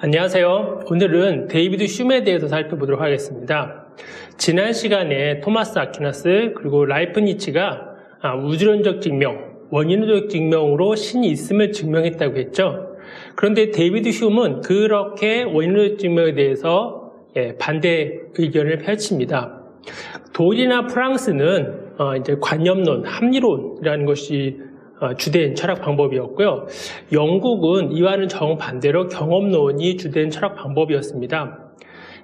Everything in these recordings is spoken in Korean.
안녕하세요. 오늘은 데이비드 흉에 대해서 살펴보도록 하겠습니다. 지난 시간에 토마스 아퀴나스 그리고 라이프니츠가 우주론적 증명, 원인론적 증명으로 신이 있음을 증명했다고 했죠. 그런데 데이비드 흉은 그렇게 원인론적 증명에 대해서 반대 의견을 펼칩니다. 독일이나 프랑스는 이제 관념론, 합리론이라는 것이 주된 철학 방법이었고요. 영국은 이와는 정반대로 경험론이 주된 철학 방법이었습니다.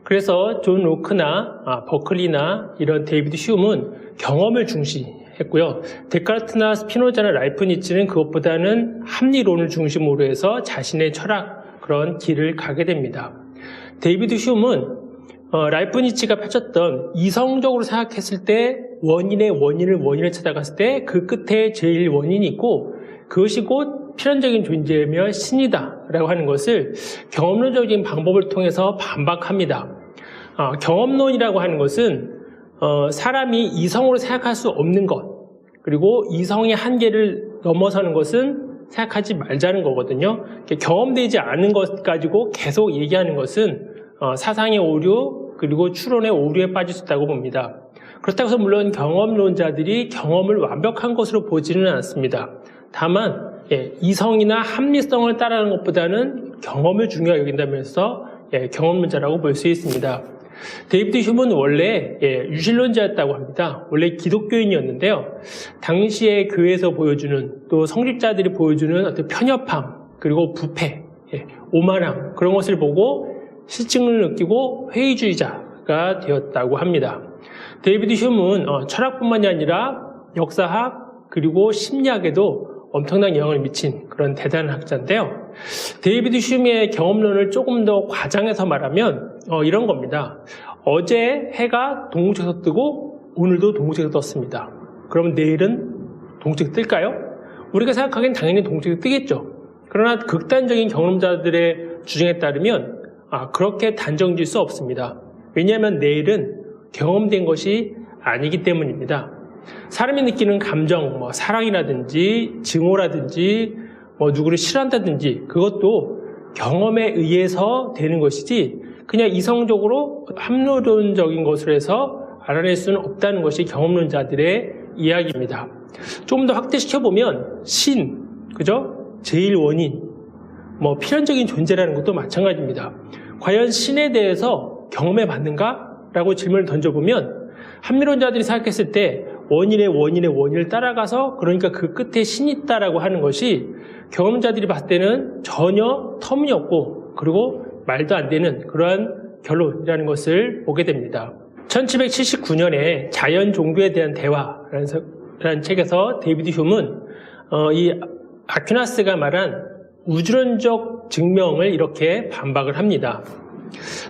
그래서 존 로크나 버클리나 이런 데이비드 흉은 경험을 중시했고요. 데카르트나 스피노자나 라이프니츠는 그것보다는 합리론을 중심으로 해서 자신의 철학 그런 길을 가게 됩니다. 데이비드 흉은 라이프니츠가 펼쳤던 이성적으로 생각했을 때 원인을 찾아갔을 때 그 끝에 제일 원인이 있고 그것이 곧 필연적인 존재이며 신이다 라고 하는 것을 경험론적인 방법을 통해서 반박합니다. 경험론이라고 하는 것은 사람이 이성으로 생각할 수 없는 것 그리고 이성의 한계를 넘어서는 것은 생각하지 말자는 거거든요. 경험되지 않은 것 가지고 계속 얘기하는 것은 사상의 오류 그리고 추론의 오류에 빠질 수 있다고 봅니다. 그렇다고 해서 물론 경험론자들이 경험을 완벽한 것으로 보지는 않습니다. 다만 이성이나 합리성을 따르는 것보다는 경험을 중요하게 여긴다면서 경험론자라고 볼 수 있습니다. 데이비드 흉은 원래 유실론자였다고 합니다. 원래 기독교인이었는데요. 당시에 교회에서 보여주는 또 성직자들이 보여주는 어떤 편협함 그리고 부패, 오만함 그런 것을 보고 실증을 느끼고 회의주의자가 되었다고 합니다. 데이비드 흉은 철학뿐만이 아니라 역사학 그리고 심리학에도 엄청난 영향을 미친 그런 대단한 학자인데요. 데이비드 흉의 경험론을 조금 더 과장해서 말하면 이런 겁니다. 어제 해가 동쪽에서 뜨고 오늘도 동쪽에서 떴습니다. 그럼 내일은 동쪽에 뜰까요? 우리가 생각하기엔 당연히 동쪽에 뜨겠죠. 그러나 극단적인 경험자들의 주장에 따르면 그렇게 단정 지을 수 없습니다. 왜냐하면 내일은 경험된 것이 아니기 때문입니다. 사람이 느끼는 감정, 사랑이라든지 증오라든지 누구를 싫어한다든지 그것도 경험에 의해서 되는 것이지 그냥 이성적으로 합리론적인 것으로 해서 알아낼 수는 없다는 것이 경험론자들의 이야기입니다. 조금 더 확대시켜보면 신, 그죠? 제일 원인, 필연적인 존재라는 것도 마찬가지입니다. 과연 신에 대해서 경험해 봤는가? 라고 질문을 던져보면 합리론자들이 생각했을 때 원인의 원인을 따라가서 그러니까 그 끝에 신이 있다라고 하는 것이 경험자들이 봤을 때는 전혀 터무니없고 그리고 말도 안 되는 그러한 결론이라는 것을 보게 됩니다. 1779년에 자연 종교에 대한 대화라는 책에서 데이비드 흉은 이 아퀴나스가 말한 우주론적 증명을 이렇게 반박을 합니다.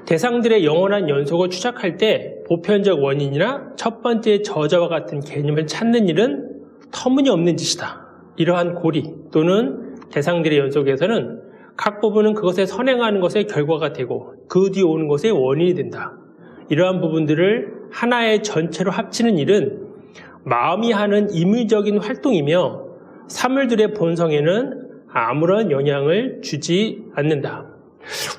대상들의 영원한 연속을 추적할 때 보편적 원인이나 첫 번째 저자와 같은 개념을 찾는 일은 터무니없는 짓이다. 이러한 고리 또는 대상들의 연속에서는 각 부분은 그것에 선행하는 것의 결과가 되고 그 뒤에 오는 것의 원인이 된다. 이러한 부분들을 하나의 전체로 합치는 일은 마음이 하는 임의적인 활동이며 사물들의 본성에는 아무런 영향을 주지 않는다.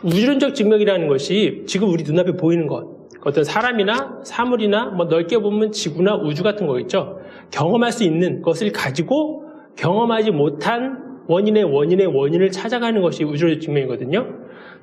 우주론적 증명이라는 것이 지금 우리 눈앞에 보이는 것, 어떤 사람이나 사물이나 넓게 보면 지구나 우주 같은 거겠죠. 경험할 수 있는 것을 가지고 경험하지 못한 원인을 찾아가는 것이 우주론적 증명이거든요.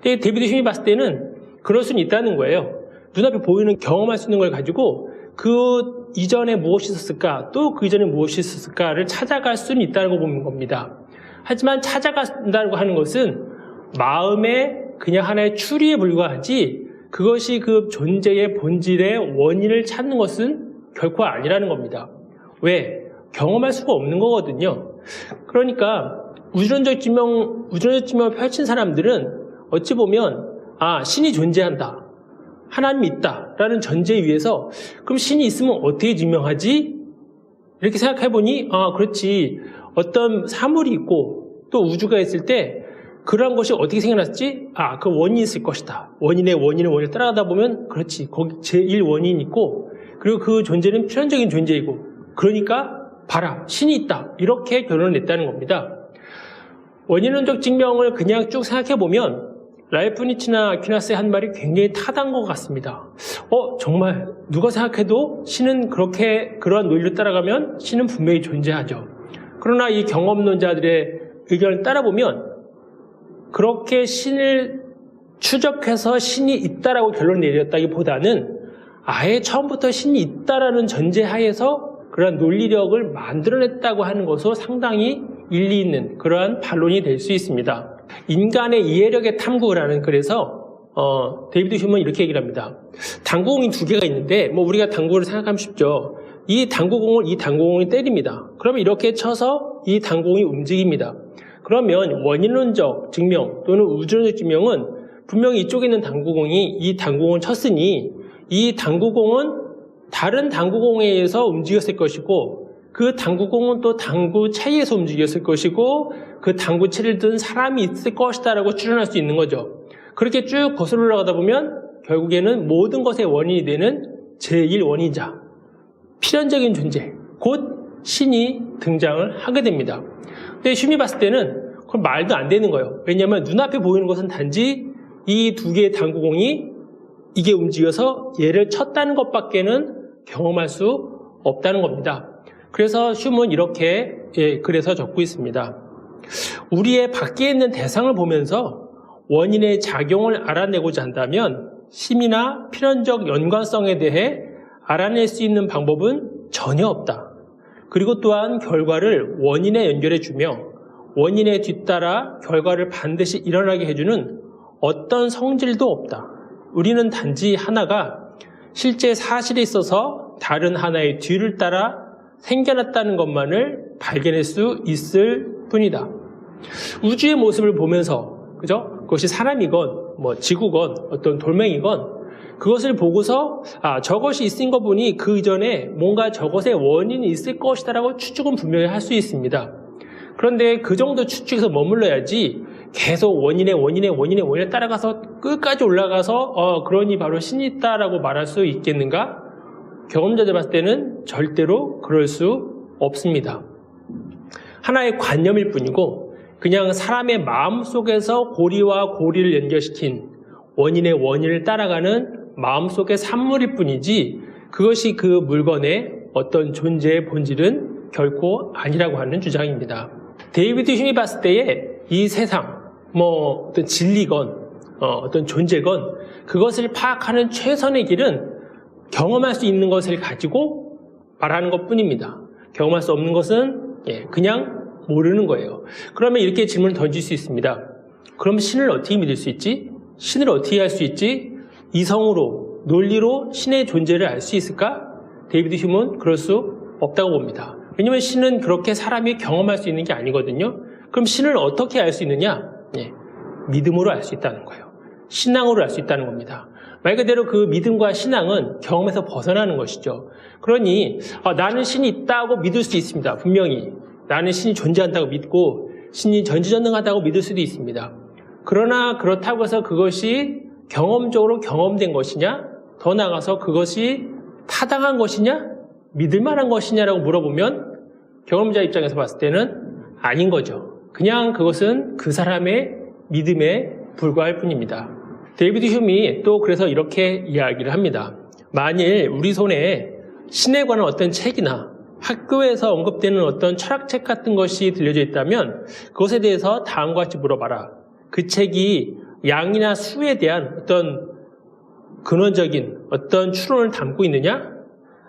근데 데이비드 흉이 봤을 때는 그럴 수는 있다는 거예요. 눈앞에 보이는 경험할 수 있는 걸 가지고 그 이전에 무엇이 있었을까, 또 그 이전에 무엇이 있었을까를 찾아갈 수는 있다는 거 보는 겁니다. 하지만 찾아간다고 하는 것은 마음의 그냥 하나의 추리에 불과하지 그것이 그 존재의 본질의 원인을 찾는 것은 결코 아니라는 겁니다. 왜? 경험할 수가 없는 거거든요. 그러니까 우주론적 증명을 펼친 사람들은 어찌 보면 신이 존재한다. 하나님이 있다. 라는 전제에 의해서 그럼 신이 있으면 어떻게 증명하지? 이렇게 생각해보니 그렇지. 어떤 사물이 있고 또 우주가 있을 때 그러한 것이 어떻게 생겨났지? 그 원인이 있을 것이다. 원인을 따라가다 보면 그렇지. 거기 제일 원인이 있고 그리고 그 존재는 필연적인 존재이고 그러니까 봐라. 신이 있다. 이렇게 결론을 냈다는 겁니다. 원인론적 증명을 그냥 쭉 생각해보면 라이프니츠나 아퀴나스의 한 말이 굉장히 타당한 것 같습니다. 정말 누가 생각해도 신은 그러한 논리를 따라가면 신은 분명히 존재하죠. 그러나 이 경험론자들의 의견을 따라보면 그렇게 신을 추적해서 신이 있다라고 결론을 내렸다기보다는 아예 처음부터 신이 있다라는 전제하에서 그러한 논리력을 만들어냈다고 하는 것으로 상당히 일리 있는 그러한 반론이 될 수 있습니다. 인간의 이해력의 탐구라는 글에서 데이비드 휴먼이 이렇게 얘기를 합니다. 당구공이 두 개가 있는데 우리가 당구를 생각하면 쉽죠. 이 당구공이 때립니다. 그러면 이렇게 쳐서 이 당구공이 움직입니다. 그러면 원인론적 증명 또는 우주론적 증명은 분명히 이쪽에 있는 당구공이 이 당구공을 쳤으니 이 당구공은 다른 당구공에 의해서 움직였을 것이고 그 당구공은 또 당구채에서 움직였을 것이고 그 당구채를 든 사람이 있을 것이다라고 추론할 수 있는 거죠. 그렇게 쭉 거슬러 올라가다 보면 결국에는 모든 것의 원인이 되는 제1원인자, 필연적인 존재, 곧 신이 등장을 하게 됩니다. 근데 쉼이 봤을 때는 그건 말도 안 되는 거예요. 왜냐하면 눈앞에 보이는 것은 단지 이 두 개의 당구공이 이게 움직여서 얘를 쳤다는 것밖에는 경험할 수 없다는 겁니다. 그래서 쉼은 이렇게 글에서 적고 있습니다. 우리의 밖에 있는 대상을 보면서 원인의 작용을 알아내고자 한다면 심이나 필연적 연관성에 대해 알아낼 수 있는 방법은 전혀 없다. 그리고 또한 결과를 원인에 연결해주며 원인에 뒤따라 결과를 반드시 일어나게 해주는 어떤 성질도 없다. 우리는 단지 하나가 실제 사실에 있어서 다른 하나의 뒤를 따라 생겨났다는 것만을 발견할 수 있을 뿐이다. 우주의 모습을 보면서, 그죠? 그것이 사람이건, 지구건, 어떤 돌멩이건, 그것을 보고서, 저것이 있은 거 보니 그 이전에 뭔가 저것의 원인이 있을 것이다라고 추측은 분명히 할 수 있습니다. 그런데 그 정도 추측에서 머물러야지 계속 원인을 따라가서 끝까지 올라가서, 그러니 바로 신이 있다라고 말할 수 있겠는가? 경험자들 봤을 때는 절대로 그럴 수 없습니다. 하나의 관념일 뿐이고 그냥 사람의 마음속에서 고리와 고리를 연결시킨 원인의 원인을 따라가는 마음속의 산물일 뿐이지 그것이 그 물건의 어떤 존재의 본질은 결코 아니라고 하는 주장입니다. 데이비드 휴미 봤을 때에 이 세상, 어떤 진리건 어떤 존재건 그것을 파악하는 최선의 길은 경험할 수 있는 것을 가지고 말하는 것뿐입니다. 경험할 수 없는 것은 그냥 모르는 거예요. 그러면 이렇게 질문을 던질 수 있습니다. 그럼 신을 어떻게 믿을 수 있지? 신을 어떻게 할 수 있지? 이성으로, 논리로 신의 존재를 알 수 있을까? 데이비드 휴먼은 그럴 수 없다고 봅니다. 왜냐하면 신은 그렇게 사람이 경험할 수 있는 게 아니거든요. 그럼 신을 어떻게 알 수 있느냐? 믿음으로 알 수 있다는 거예요. 신앙으로 알 수 있다는 겁니다. 말 그대로 그 믿음과 신앙은 경험에서 벗어나는 것이죠. 그러니 나는 신이 있다고 믿을 수 있습니다. 분명히 나는 신이 존재한다고 믿고 신이 전지전능하다고 믿을 수도 있습니다. 그러나 그렇다고 해서 그것이 경험적으로 경험된 것이냐? 더 나아가서 그것이 타당한 것이냐? 믿을 만한 것이냐라고 물어보면 경험자 입장에서 봤을 때는 아닌 거죠. 그냥 그것은 그 사람의 믿음에 불과할 뿐입니다. 데이비드 휴미 또 그래서 이렇게 이야기를 합니다. 만일 우리 손에 신에 관한 어떤 책이나 학교에서 언급되는 어떤 철학책 같은 것이 들려져 있다면 그것에 대해서 다음과 같이 물어봐라. 그 책이 양이나 수에 대한 어떤 근원적인 어떤 추론을 담고 있느냐?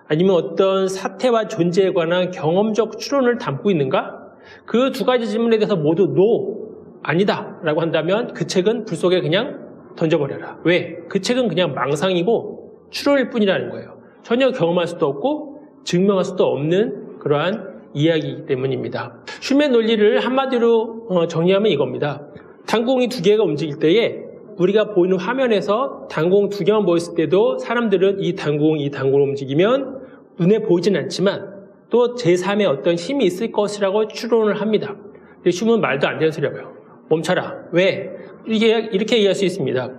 아니면 어떤 사태와 존재에 관한 경험적 추론을 담고 있는가? 그 두 가지 질문에 대해서 모두 NO, 아니다 라고 한다면 그 책은 불 속에 그냥 던져버려라. 왜? 그 책은 그냥 망상이고 추론일 뿐이라는 거예요. 전혀 경험할 수도 없고 증명할 수도 없는 그러한 이야기이기 때문입니다. 쉼의 논리를 한마디로 정리하면 이겁니다. 당구공이 두 개가 움직일 때에 우리가 보이는 화면에서 당구공 두 개만 보였을 때도 사람들은 이 당구공을 움직이면 눈에 보이진 않지만 또 제3의 어떤 힘이 있을 것이라고 추론을 합니다. 근데 쉼은 말도 안 되는 소리라고요. 멈춰라. 왜? 이렇게 이해할 수 있습니다.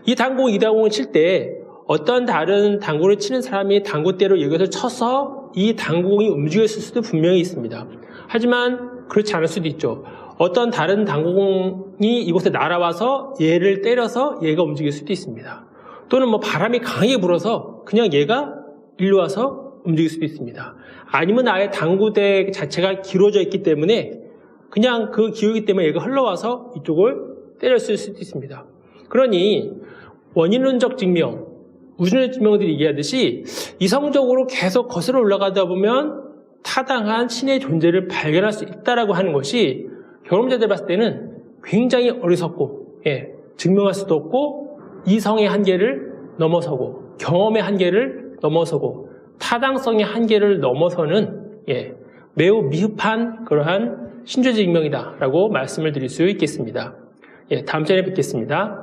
이 당구공을 칠 때 어떤 다른 당구를 치는 사람이 당구대로 여기서 쳐서 이 당구공이 움직였을 수도 분명히 있습니다. 하지만 그렇지 않을 수도 있죠. 어떤 다른 당구공이 이곳에 날아와서 얘를 때려서 얘가 움직일 수도 있습니다. 또는 뭐 바람이 강하게 불어서 그냥 얘가 일로 와서 움직일 수도 있습니다. 아니면 아예 당구대 자체가 기울어져 있기 때문에 그냥 그 기울기 때문에 얘가 흘러와서 이쪽을 때렸을 수도 있습니다. 그러니 원인론적 증명, 우주론적 증명들이 얘기하듯이 이성적으로 계속 거슬러 올라가다 보면 타당한 신의 존재를 발견할 수 있다라고 하는 것이 경험자들 봤을 때는 굉장히 어리석고, 증명할 수도 없고, 이성의 한계를 넘어서고, 경험의 한계를 넘어서고, 타당성의 한계를 넘어서는, 매우 미흡한 그러한 신조증명이다라고 말씀을 드릴 수 있겠습니다. 다음 시간에 뵙겠습니다.